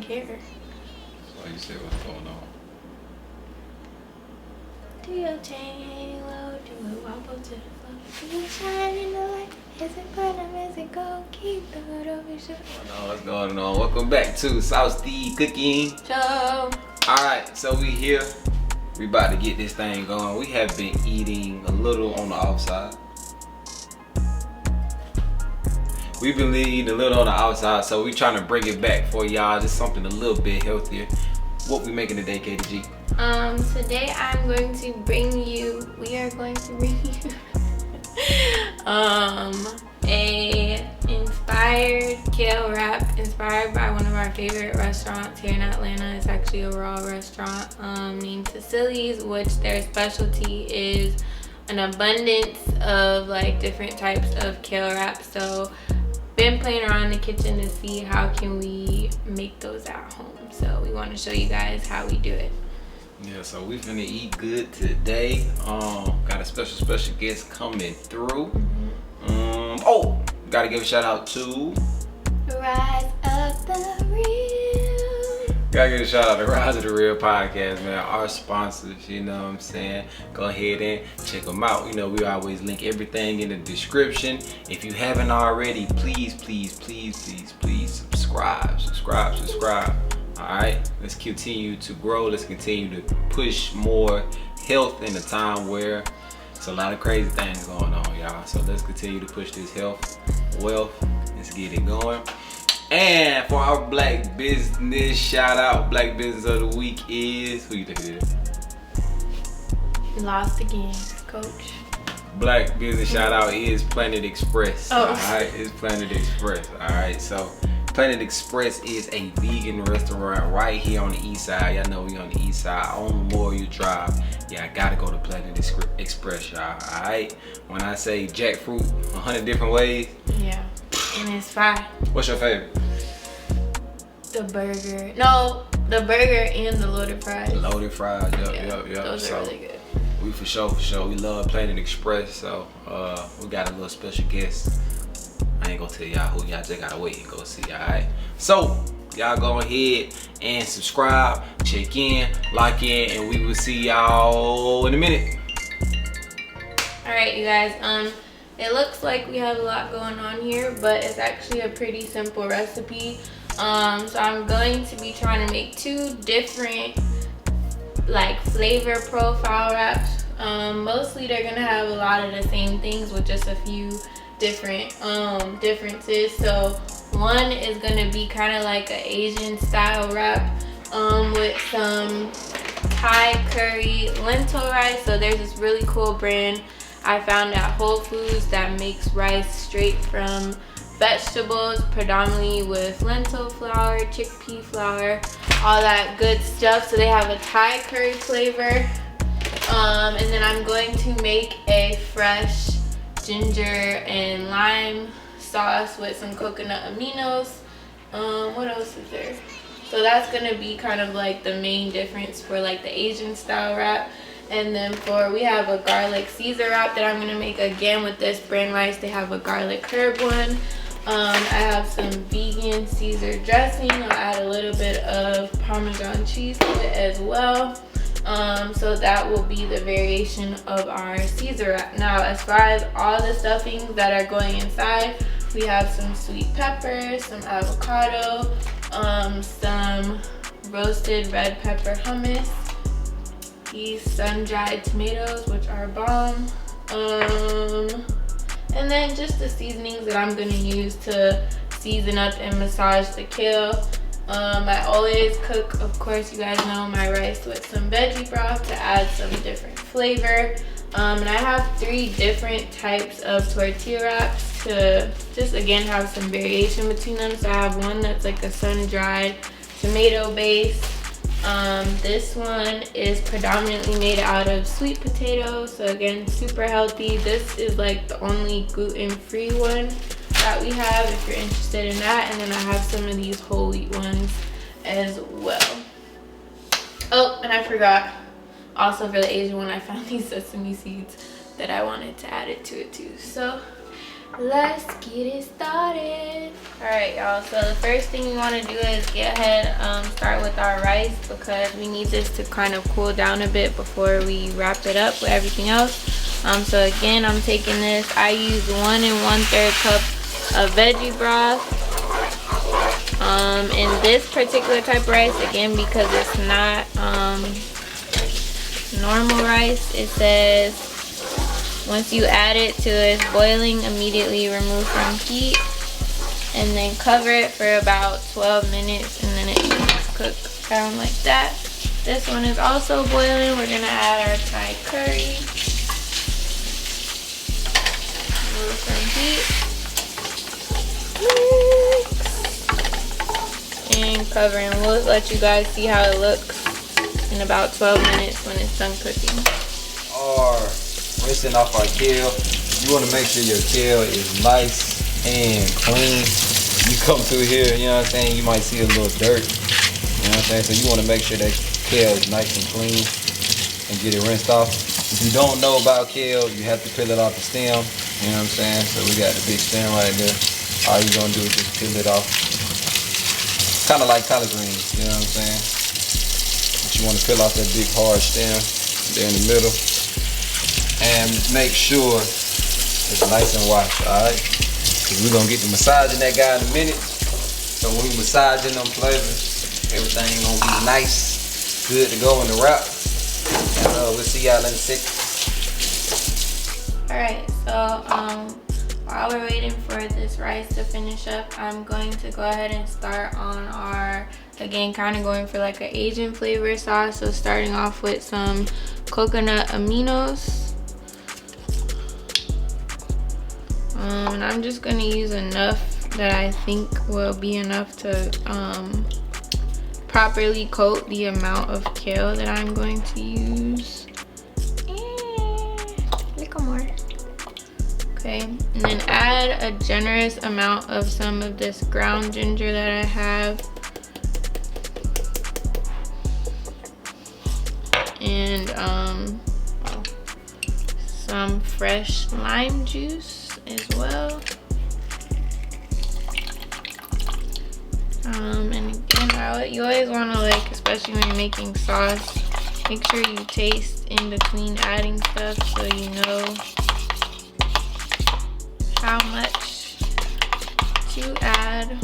didn't care. That's why you said what's going on. Do your chain low, do it wobble to the floor. Do you shine in the light? Is it bottom, is it gold? Keep the hood over your shoulder. What's going on? Welcome back to South Steve Cooking Show. Alright, so we here. We about to get this thing going. We have been eating a little on the outside. We've been eating a little on the outside, so we trying to bring it back for y'all. Just something a little bit healthier. What we making today, KDG? Today we are going to bring you a inspired kale wrap inspired by one of our favorite restaurants here in Atlanta. It's actually a raw restaurant named Cecili's, which their specialty is an abundance of like different types of kale wraps. So been playing around in the kitchen to see how can we make those at home. So we want to show you guys how we do it. Yeah, so we finna eat good today. Got a special guest coming through. Gotta give a shout out to Rise of the Real. Gotta give a shout out to Rise of the Real podcast, man. Our sponsors, you know what I'm saying? Go ahead and check them out. You know, we always link everything in the description. If you haven't already, please subscribe. Alright, let's continue to grow. Let's continue to push more health in a time where it's a lot of crazy things going on, y'all. So let's continue to push this health, wealth. Let's get it going. And for our black business shout out, black business of the week is, who you think it is? Lost again, coach. Black business shout out is Planet Express. Oh. Alright, it's Planet Express. Alright, so Planet Express is a vegan restaurant right here on the east side. Y'all know we on the east side on Memorial Drive. Yeah, I gotta go to Planet Express, y'all. Alright? When I say jackfruit 100 different ways. Yeah, and it's fire. What's your favorite? The burger. No, the burger and the loaded fries. Loaded fries, yep. Those are really good. We for sure. We love Planet Express. So we got a little special guest. I ain't gonna tell y'all who, y'all just gotta wait and go see, alright? So, y'all go ahead and subscribe, check in, lock in, and we will see y'all in a minute. Alright, you guys, it looks like we have a lot going on here, but it's actually a pretty simple recipe. So I'm going to be trying to make two different like flavor profile wraps. Mostly they're gonna have a lot of the same things with just a few different differences. So one is gonna be kind of like an Asian style wrap with some Thai curry lentil rice. So there's this really cool brand I found at Whole Foods that makes rice straight from vegetables, predominantly with lentil flour, chickpea flour, all that good stuff. So they have a Thai curry flavor, and then I'm going to make a fresh ginger and lime sauce with some coconut aminos. What else is there? So that's gonna be kind of like the main difference for like the Asian style wrap. And then we have a garlic Caesar wrap that I'm gonna make again with this brand rice. They have a garlic herb one. I have some vegan Caesar dressing. I'll add a little bit of Parmesan cheese to it as well. So that will be the variation of our Caesar wrap. Now, as far as all the stuffings that are going inside, we have some sweet pepper, some avocado, some roasted red pepper hummus, these sun-dried tomatoes, which are bomb, and then just the seasonings that I'm gonna use to season up and massage the kale. I always cook, of course, you guys know, my rice with some veggie broth to add some different flavor. And I have 3 different types of tortilla wraps to just again have some variation between them. So I have one that's like a sun-dried tomato base. This one is predominantly made out of sweet potatoes, so again, super healthy. This is like the only gluten-free one that we have if you're interested in that. And then I have some of these whole wheat ones as well. Oh, and I forgot, also for the Asian one, I found these sesame seeds that I wanted to add it to it too. So let's get it started. All right, y'all, so the first thing we want to do is get ahead, start with our rice because we need this to kind of cool down a bit before we wrap it up with everything else. So again, I'm taking this. I use 1 1/3 cup of veggie broth. In this particular type of rice, again, because it's not normal rice, it says once you add it to its boiling, immediately remove from heat and then cover it for about 12 minutes and then it should cook down like that. This one is also boiling. We're gonna add our Thai curry. Remove from heat. And cover, and we'll let you guys see how it looks in about 12 minutes when it's done cooking. Or rinsing off our kale. You want to make sure your kale is nice and clean. You come through here, you know what I'm saying, you might see a little dirt. You know what I'm saying? So you want to make sure that kale is nice and clean and get it rinsed off. If you don't know about kale, you have to peel it off the stem. You know what I'm saying? So we got the big stem right there. All you're gonna do is just peel it off. Kind of like collard greens, you know what I'm saying? But you want to peel off that big hard stem there in the middle. And make sure it's nice and washed, alright? Because we're going to get to massaging that guy in a minute. So when we massaging them flavors, everything going to be nice, good to go in the wrap. And we'll see y'all in a second. Alright, so while we're waiting for this rice to finish up, I'm going to go ahead and start on our, again, kind of going for like an Asian flavor sauce. So starting off with some coconut aminos. And I'm just gonna use enough that I think will be enough to properly coat the amount of kale that I'm going to use. Little more. Okay, and then add a generous amount of some of this ground ginger that I have. And some fresh lime juice as well. And again, you always want to, like, especially when you're making sauce, make sure you taste in between adding stuff so you know how much to add.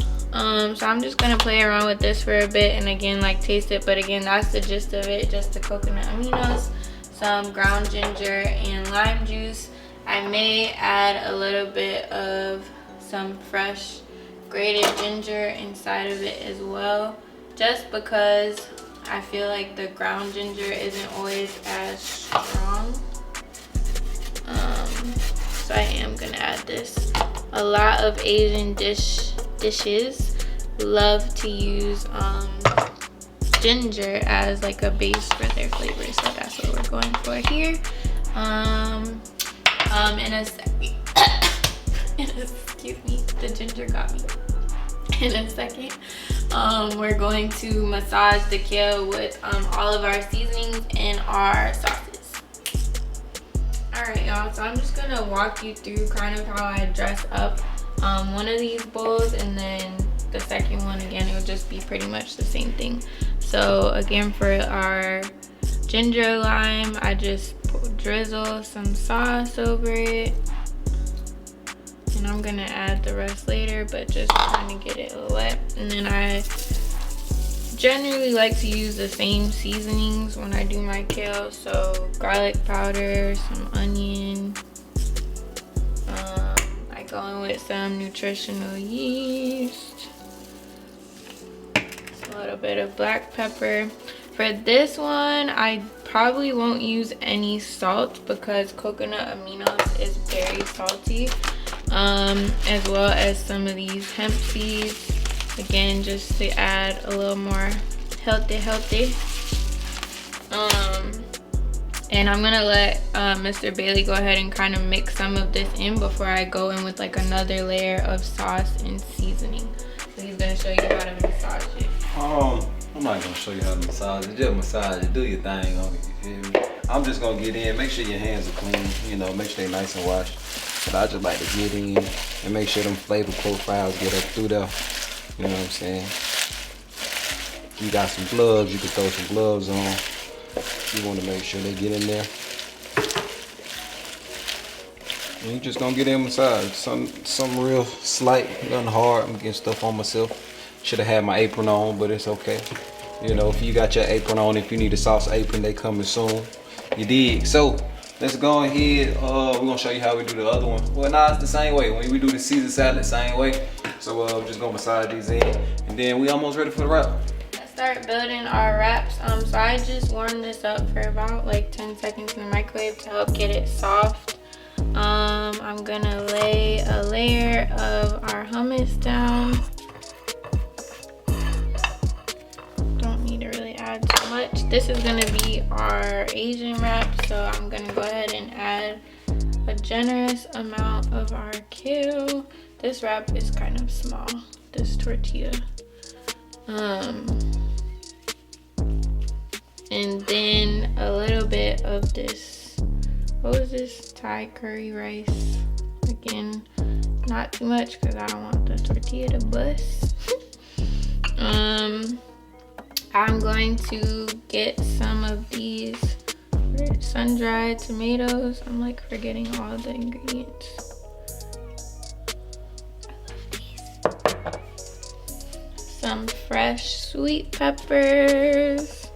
So I'm just gonna play around with this for a bit and again, like, taste it, but again, that's the gist of it. Just the coconut aminos, some ground ginger, and lime juice. I may add a little bit of some fresh grated ginger inside of it as well, just because I feel like the ground ginger isn't always as strong. So I am gonna add this. A lot of Asian dishes love to use ginger as like a base for their flavor, so that's what we're going for here. In a second, excuse me, the ginger got me. In a second, we're going to massage the kale with all of our seasonings and our sauces. Alright, y'all, so I'm just gonna walk you through kind of how I dress up one of these bowls, and then the second one, again, it will just be pretty much the same thing. So again, for our ginger lime, I just drizzle some sauce over it, and I'm gonna add the rest later, but just trying to get it wet. And then I generally like to use the same seasonings when I do my kale, so garlic powder, some onion, I go in with some nutritional yeast, a little bit of black pepper. For this one, I probably won't use any salt because coconut aminos is very salty, as well as some of these hemp seeds, again, just to add a little more healthy. And I'm gonna let Mr. Bailey go ahead and kind of mix some of this in before I go in with like another layer of sauce and seasoning. So he's gonna show you how to massage it. I'm not gonna show you how to massage it. Just massage it. Do your thing on it. You feel me? I'm just gonna get in. Make sure your hands are clean. You know, make sure they're nice and washed. But I just like to get in and make sure them flavor profiles get up through there. You know what I'm saying? You got some gloves, you can throw some gloves on. You want to make sure they get in there. And you just gonna get in massage. Some real slight, nothing hard. I'm getting stuff on myself. Should have had my apron on, but it's okay. You know, if you got your apron on, if you need a sauce apron, they coming soon. You dig? So let's go ahead. We're gonna show you how we do the other one. Well, nah, it's the same way. When we do the Caesar salad, same way. So we're just gonna massage these in, and then we almost ready for the wrap. Let's start building our wraps. So I just warmed this up for about like 10 seconds in the microwave to help get it soft. I'm gonna lay a layer of our hummus down. Don't need to really add too much. This is gonna be our Asian wrap, so I'm gonna go ahead and add a generous amount of our kale. This wrap is kind of small, this tortilla. And then a little bit of this, what was this? Thai curry rice. Again, not too much because I don't want the tortilla to bust. I'm going to get some of these sun-dried tomatoes. I'm like forgetting all the ingredients. I love these. Some fresh sweet peppers.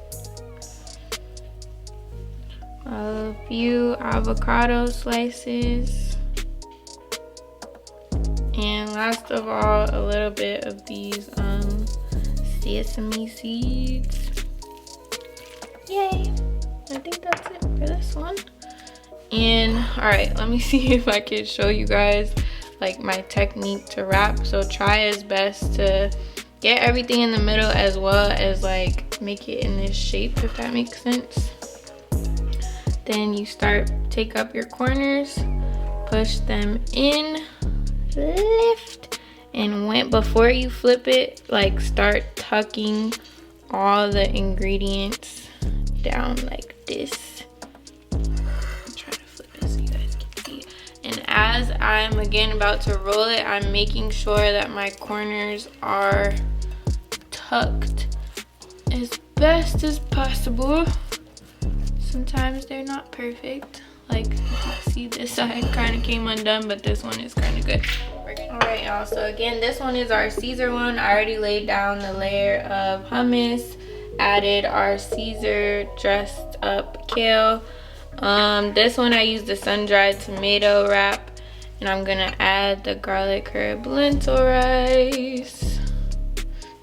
A few avocado slices, and last of all, a little bit of these sesame seeds. Yay! I think that's it for this one. And all right, let me see if I can show you guys like my technique to wrap. So try as best to get everything in the middle as well as like make it in this shape, if that makes sense. Then you take up your corners, push them in, lift, and before you flip it, like start tucking all the ingredients down like this. I'll try to flip it so you guys can see. And as I'm again about to roll it, I'm making sure that my corners are tucked as best as possible. Sometimes they're not perfect. Like, see, this side kind of came undone, but this one is kind of good. All right, y'all. So again, this one is our Caesar one. I already laid down the layer of hummus, added our Caesar dressed up kale. This one I used the sun-dried tomato wrap, and I'm gonna add the garlic herb lentil rice.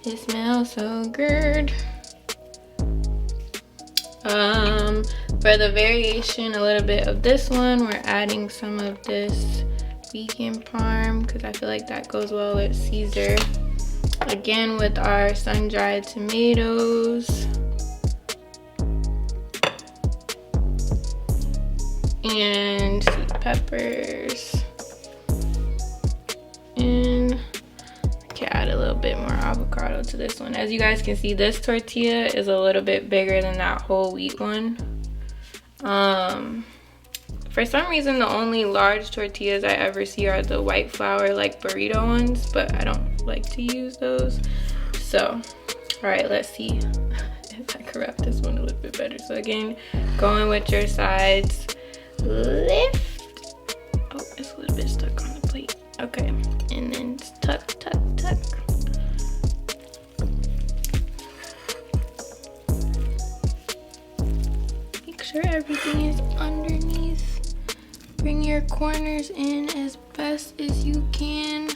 It smells so good. For the variation, a little bit of this one, we're adding some of this vegan parm because I feel like that goes well with Caesar. Again, with our sun-dried tomatoes. And sweet peppers. And I can add a little bit more avocado to this one. As you guys can see, this tortilla is a little bit bigger than that whole wheat one. For some reason, the only large tortillas I ever see are the white flour, like burrito ones, but I don't like to use those. So, all right, let's see if I can wrap this one a little bit better. So again, going with your sides, lift. Oh, it's a little bit stuck on the plate. Okay, and then tuck, tuck, tuck. Make sure everything is underneath. Bring your corners in as best as you can.